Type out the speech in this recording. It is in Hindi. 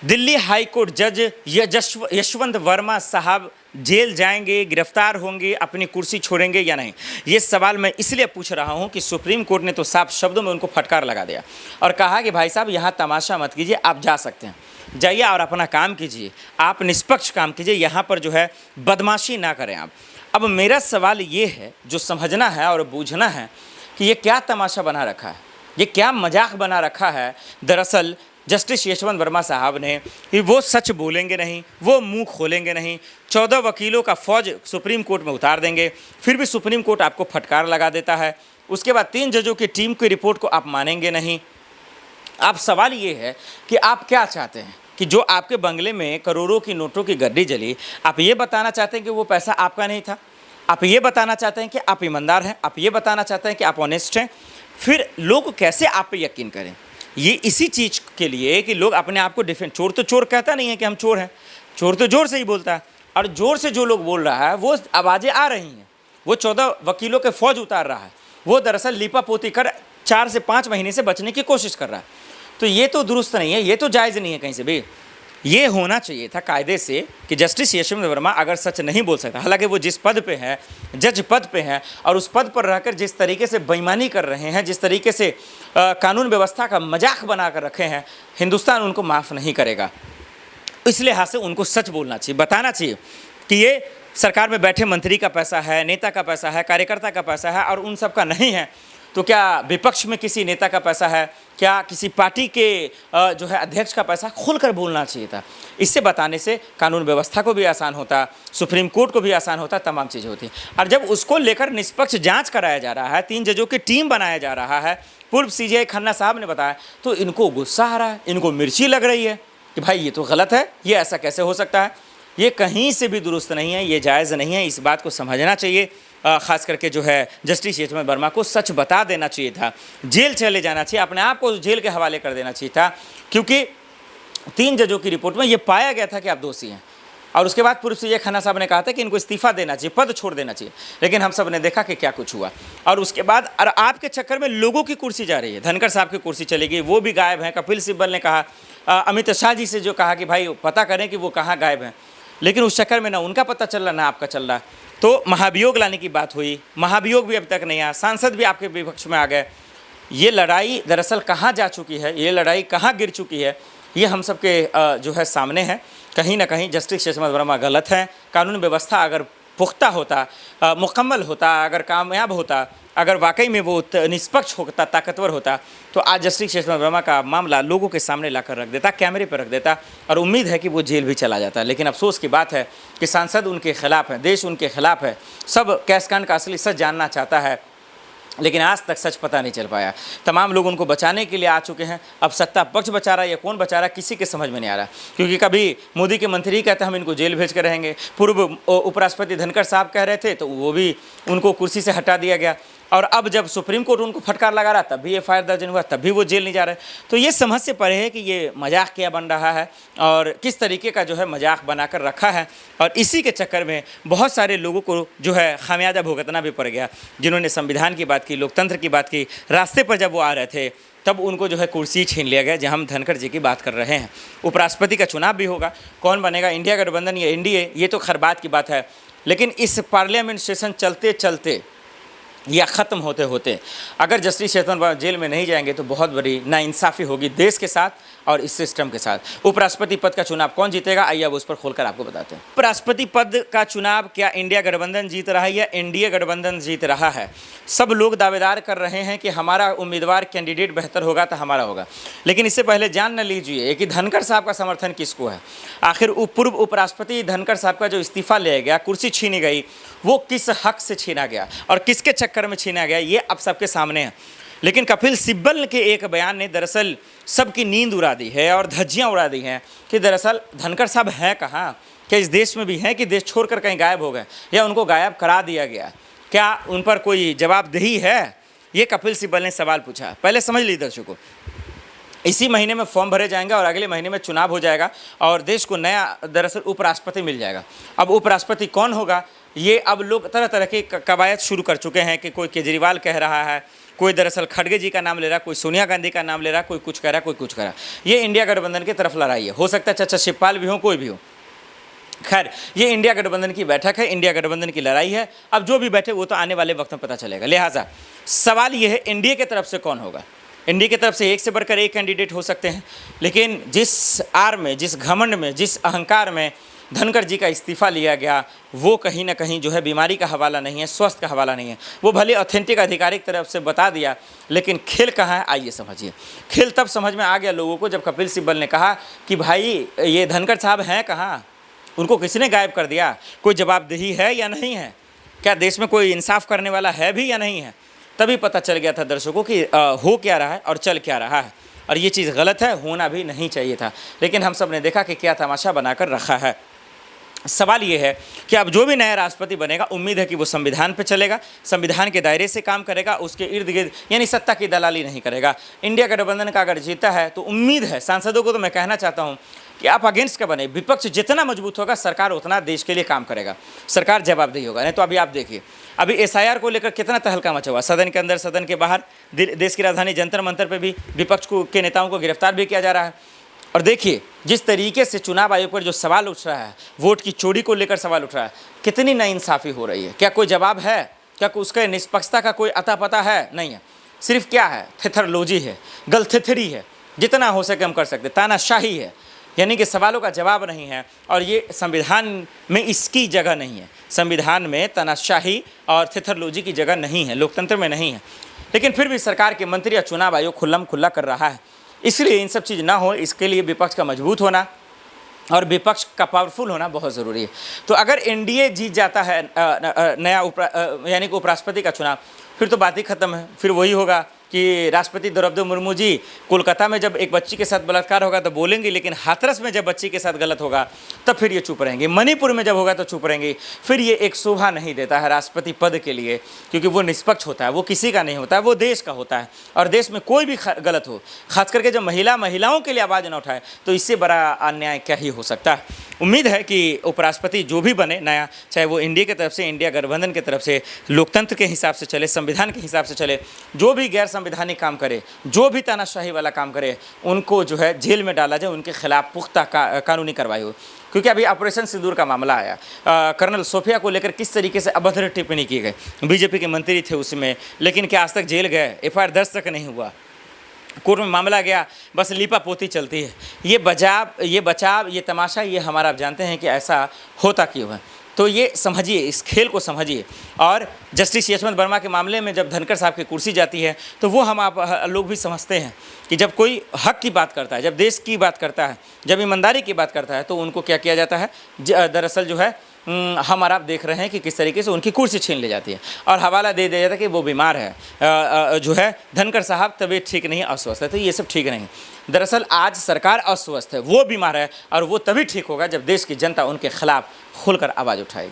दिल्ली हाई कोर्ट जज यशवंत वर्मा साहब जेल जाएंगे, गिरफ्तार होंगे, अपनी कुर्सी छोड़ेंगे या नहीं? ये सवाल मैं इसलिए पूछ रहा हूं कि सुप्रीम कोर्ट ने तो साफ शब्दों में उनको फटकार लगा दिया और कहा कि भाई साहब यहाँ तमाशा मत कीजिए, आप जा सकते हैं, जाइए और अपना काम कीजिए, आप निष्पक्ष काम कीजिए, यहाँ पर जो है बदमाशी ना करें आप। अब मेरा सवाल ये है, जो समझना है और बूझना है कि ये क्या तमाशा बना रखा है, ये क्या मजाक बना रखा है। दरअसल जस्टिस यशवंत वर्मा साहब ने कि वो सच बोलेंगे नहीं, वो मुंह खोलेंगे नहीं, 14 वकीलों का फौज सुप्रीम कोर्ट में उतार देंगे, फिर भी सुप्रीम कोर्ट आपको फटकार लगा देता है। उसके बाद 3 जजों की टीम की रिपोर्ट को आप मानेंगे नहीं। अब सवाल ये है कि आप क्या चाहते हैं कि जो आपके बंगले में करोड़ों की नोटों की गड्डी जली, आप ये बताना चाहते हैं कि वो पैसा आपका नहीं था? आप ये बताना चाहते हैं कि आप ईमानदार हैं? आप ये बताना चाहते हैं कि आप ऑनेस्ट हैं? फिर लोग कैसे आप पे यकीन करें? ये इसी चीज़ के लिए कि लोग अपने आप को डिफेंड, चोर तो चोर कहता नहीं है कि हम चोर हैं, चोर तो जोर से ही बोलता है, और जोर से जो लोग बोल रहा है वो आवाज़ें आ रही हैं, वो 14 वकीलों के फौज उतार रहा है, वो दरअसल लीपापोती कर 4 से 5 महीने से बचने की कोशिश कर रहा है। तो ये तो दुरुस्त नहीं है, ये तो जायज़ नहीं है कहीं से भी। ये होना चाहिए था कायदे से कि जस्टिस यशवंत वर्मा अगर सच नहीं बोल सकता, हालांकि वो जिस पद पे है, जज पद पे हैं, और उस पद पर रहकर जिस तरीके से बेईमानी कर रहे हैं, जिस तरीके से कानून व्यवस्था का मजाक बना कर रखे हैं, हिंदुस्तान उनको माफ़ नहीं करेगा। इस लिहाज से उनको सच बोलना चाहिए, बताना चाहिए कि ये सरकार में बैठे मंत्री का पैसा है, नेता का पैसा है, कार्यकर्ता का पैसा है, और उन सब का नहीं है। तो क्या विपक्ष में किसी नेता का पैसा है? क्या किसी पार्टी के जो है अध्यक्ष का पैसा? खुलकर बोलना चाहिए था। इससे बताने से कानून व्यवस्था को भी आसान होता, सुप्रीम कोर्ट को भी आसान होता, तमाम चीज़ें होती। और जब उसको लेकर निष्पक्ष जांच कराया जा रहा है, 3 जजों की टीम बनाया जा रहा है, पूर्व सीजेआई खन्ना साहब ने बताया, तो इनको गुस्सा आ रहा है, इनको मिर्ची लग रही है कि भाई ये तो गलत है, ये ऐसा कैसे हो सकता है? ये कहीं से भी दुरुस्त नहीं है, ये जायज़ नहीं है। इस बात को समझना चाहिए। ख़ास करके जो है जस्टिस यशवंत वर्मा को सच बता देना चाहिए था, जेल चले जाना चाहिए, अपने आप को जेल के हवाले कर देना चाहिए था, क्योंकि 3 जजों की रिपोर्ट में ये पाया गया था कि आप दोषी हैं। और उसके बाद पूर्व सीजेआई खन्ना साहब ने कहा था कि इनको इस्तीफा देना चाहिए, पद छोड़ देना चाहिए, लेकिन हम सब ने देखा कि क्या कुछ हुआ। और उसके बाद आपके चक्कर में लोगों की कुर्सी जा रही है। धनखड़ साहब की कुर्सी चली गई, वो भी गायब हैं। कपिल सिब्बल ने कहा, अमित शाह जी से जो कहा कि भाई पता करें कि वो कहाँ गायब हैं, लेकिन उस चक्कर में ना उनका पता चल रहा ना आपका चल रहा। तो महाभियोग लाने की बात हुई, महाभियोग भी अब तक नहीं आया, सांसद भी आपके विपक्ष में आ गए। ये लड़ाई दरअसल कहाँ जा चुकी है, ये लड़ाई कहाँ गिर चुकी है, ये हम सबके जो है सामने है। कहीं ना कहीं जस्टिस यशवंत वर्मा गलत है। कानून व्यवस्था अगर पुख्ता होता, मुकम्मल होता, अगर कामयाब होता, अगर वाकई में वो निष्पक्ष होता, ताकतवर होता, तो आज जस्टिस यशवंत वर्मा का मामला लोगों के सामने लाकर रख देता, कैमरे पर रख देता, और उम्मीद है कि वो जेल भी चला जाता। लेकिन अफसोस की बात है कि सांसद उनके खिलाफ हैं, देश उनके खिलाफ है, सब कैश कांड का असली सच जानना चाहता है, लेकिन आज तक सच पता नहीं चल पाया। तमाम लोग उनको बचाने के लिए आ चुके हैं। अब सत्ता पक्ष बचा रहा है या कौन बचा रहा है, किसी के समझ में नहीं आ रहा, क्योंकि कभी मोदी के मंत्री कहते हैं हम इनको जेल भेज कर रहेंगे, पूर्व उपराष्ट्रपति धनखड़ साहब कह रहे थे तो वो भी उनको कुर्सी से हटा दिया गया, और अब जब सुप्रीम कोर्ट उनको फटकार लगा रहा तब भी एफआईआर दर्ज हुआ, तब भी वो जेल नहीं जा रहे। तो ये समझ से परे है कि ये मजाक क्या बन रहा है और किस तरीके का जो है मजाक बनाकर रखा है, और इसी के चक्कर में बहुत सारे लोगों को जो है खामियाजा भुगतना भी पड़ गया। जिन्होंने संविधान की बात की, लोकतंत्र की बात की, रास्ते पर जब वो आ रहे थे तब उनको जो है कुर्सी छीन लिया गया। जहाँ हम धनखड़ जी की बात कर रहे हैं, उपराष्ट्रपति का चुनाव भी होगा, कौन बनेगा, इंडिया गठबंधन या एनडीए, ये तो खैर बात की बात है, लेकिन इस पार्लियामेंट सेशन चलते चलते या ख़त्म होते होते अगर जस्टिस यशवंत वर्मा जेल में नहीं जाएंगे तो बहुत बड़ी नाइंसाफ़ी होगी देश के साथ और इस सिस्टम के साथ। उपराष्ट्रपति पद का चुनाव कौन जीतेगा, आइए अब उस पर खोलकर आपको बताते हैं। उपराष्ट्रपति पद का चुनाव क्या इंडिया गठबंधन जीत रहा है या एनडीए गठबंधन जीत रहा है? सब लोग दावेदार कर रहे हैं कि हमारा उम्मीदवार कैंडिडेट बेहतर होगा तो हमारा होगा, लेकिन इससे पहले जान न लीजिए कि धनखड़ साहब का समर्थन किसको है। आखिर पूर्व उपराष्ट्रपति धनखड़ साहब का जो इस्तीफा लिया गया, कुर्सी छीनी गई, वो किस हक से छीना गया और किसके चक्कर में छीना गया, ये अब सबके सामने है। लेकिन कपिल सिब्बल के एक बयान ने दरअसल सबकी नींद उड़ा दी है और धज्जियां उड़ा दी हैं कि दरअसल धनखड़ साहब हैं कहाँ, क्या इस देश में भी हैं कि देश छोड़कर कहीं गायब हो गए या उनको गायब करा दिया गया, क्या उन पर कोई जवाबदेही है? ये कपिल सिब्बल ने सवाल पूछा। पहले समझ लीजिए दर्शकों, इसी महीने में फॉर्म भरे जाएंगे और अगले महीने में चुनाव हो जाएगा और देश को नया दरअसल उपराष्ट्रपति मिल जाएगा। अब उपराष्ट्रपति कौन होगा, ये अब लोग तरह तरह की कवायद शुरू कर चुके हैं कि कोई केजरीवाल कह रहा है, कोई दरअसल खड़गे जी का नाम ले रहा है, कोई सोनिया गांधी का नाम ले रहा है, कोई कुछ कह रहा है, कोई कुछ कह रहा है। ये इंडिया गठबंधन की तरफ लड़ाई है, हो सकता है चाचा शिवपाल भी हो, कोई भी हो। खैर, ये इंडिया गठबंधन की बैठक है, इंडिया गठबंधन की लड़ाई है। अब जो भी बैठे वो तो आने वाले वक्त में पता चलेगा। लिहाजा सवाल ये है, एनडीए की तरफ से कौन होगा। एनडीए की तरफ से एक से बढ़कर एक कैंडिडेट हो सकते हैं, लेकिन जिस आर में, जिस घमंड में, जिस अहंकार में धनखड़ जी का इस्तीफा लिया गया, वो कहीं ना कहीं जो है बीमारी का हवाला नहीं है, स्वस्थ का हवाला नहीं है। वो भले ऑथेंटिक आधिकारिक तरफ से बता दिया, लेकिन खेल कहाँ है आइए समझिए। खेल तब समझ में आ गया लोगों को जब कपिल सिब्बल ने कहा कि भाई ये धनखड़ साहब हैं कहाँ, उनको किसने गायब कर दिया, कोई जवाबदेही है या नहीं है, क्या देश में कोई इंसाफ करने वाला है भी या नहीं है। तभी पता चल गया था दर्शकों कि हो क्या रहा है और चल क्या रहा है, और ये चीज़ गलत है, होना भी नहीं चाहिए था। लेकिन हम सब ने देखा कि क्या तमाशा बनाकर रखा है। सवाल ये है कि अब जो भी नया राष्ट्रपति बनेगा, उम्मीद है कि वो संविधान पे चलेगा, संविधान के दायरे से काम करेगा, उसके इर्द गिर्द यानी सत्ता की दलाली नहीं करेगा। इंडिया गठबंधन का अगर जीता है तो उम्मीद है, सांसदों को तो मैं कहना चाहता हूँ कि आप अगेंस्ट का बने, विपक्ष जितना मजबूत होगा सरकार उतना देश के लिए काम करेगा, सरकार जवाबदेही होगा। नहीं तो अभी आप देखिए, अभी एसआईआर को लेकर कितना तहलका मचा हुआ, सदन के अंदर, सदन के बाहर, देश की राजधानी जंतर मंतर पर भी विपक्ष के नेताओं को गिरफ्तार भी किया जा रहा है। और देखिए जिस तरीके से चुनाव आयोग पर जो सवाल उठ रहा है, वोट की चोरी को लेकर सवाल उठ रहा है, कितनी नाइंसाफ़ी हो रही है। क्या कोई जवाब है, क्या उसका निष्पक्षता का कोई अता पता है? नहीं है। सिर्फ क्या है, थेथरलॉजी है, गलथेथरी है, जितना हो सके हम कर सकते, तानाशाही है, यानी कि सवालों का जवाब नहीं है। और ये संविधान में इसकी जगह नहीं है, संविधान में तानाशाही और थेथरलॉजी की जगह नहीं है, लोकतंत्र में नहीं है। लेकिन फिर भी सरकार के मंत्री या चुनाव आयोग खुल्लम खुल्ला कर रहा है। इसलिए इन सब चीज़ ना हो, इसके लिए विपक्ष का मजबूत होना और विपक्ष का पावरफुल होना बहुत ज़रूरी है। तो अगर एनडीए जीत जाता है नया यानी कि उपराष्ट्रपति का चुनाव, फिर तो बात ही खत्म है। फिर वही होगा कि राष्ट्रपति द्रौपदी मुर्मू जी कोलकाता में जब एक बच्ची के साथ बलात्कार होगा तो बोलेंगे, लेकिन हाथरस में जब बच्ची के साथ गलत होगा तब फिर ये चुप रहेंगे, मणिपुर में जब होगा तो चुप रहेंगे। फिर ये एक शोभा नहीं देता है राष्ट्रपति पद के लिए, क्योंकि वो निष्पक्ष होता है, वो किसी का नहीं होता है, वो देश का होता है। और देश में कोई भी गलत हो, खास करके जब महिलाओं के लिए आवाज़ न उठाए, तो इससे बड़ा अन्याय क्या ही हो सकता है। उम्मीद है कि उपराष्ट्रपति जो भी बने नया, चाहे वो इंडिया की तरफ से, इंडिया गठबंधन की तरफ से, लोकतंत्र के हिसाब से चले, संविधान के हिसाब से चले, जो भी गैर संवैधानिक काम करे, जो भी तानाशाही वाला काम करे, उनको जो है जेल में डाला जाए, उनके खिलाफ पुख्ता कानूनी कार्रवाई हो। क्योंकि अभी ऑपरेशन सिंदूर का मामला आया, कर्नल सोफिया को लेकर किस तरीके से अभद्र टिप्पणी की गई, बीजेपी के मंत्री थे उसमें, लेकिन क्या आज तक जेल गए, एफआईआर दर्ज तक नहीं हुआ, कोर्ट में मामला गया, बस लीपा पोती चलती है। ये बचाव, ये तमाशा, ये हमारा आप जानते हैं कि ऐसा होता क्यों है। तो ये समझिए, इस खेल को समझिए। और जस्टिस यशवंत वर्मा के मामले में जब धनखड़ साहब की कुर्सी जाती है, तो वो हम आप लोग भी समझते हैं कि जब कोई हक की बात करता है, जब देश की बात करता है, जब ईमानदारी की बात करता है, तो उनको क्या किया जाता है, दरअसल जो है हम और आप देख रहे हैं कि किस तरीके से उनकी कुर्सी छीन ली जाती है और हवाला दे दिया जाता है कि वो बीमार है, जो है धनखड़ साहब तबीयत ठीक नहीं है, अस्वस्थ है। तो ये सब ठीक नहीं। दरअसल आज सरकार अस्वस्थ है, वो बीमार है, और वो तभी ठीक होगा जब देश की जनता उनके खिलाफ खुलकर आवाज़ उठाएगी।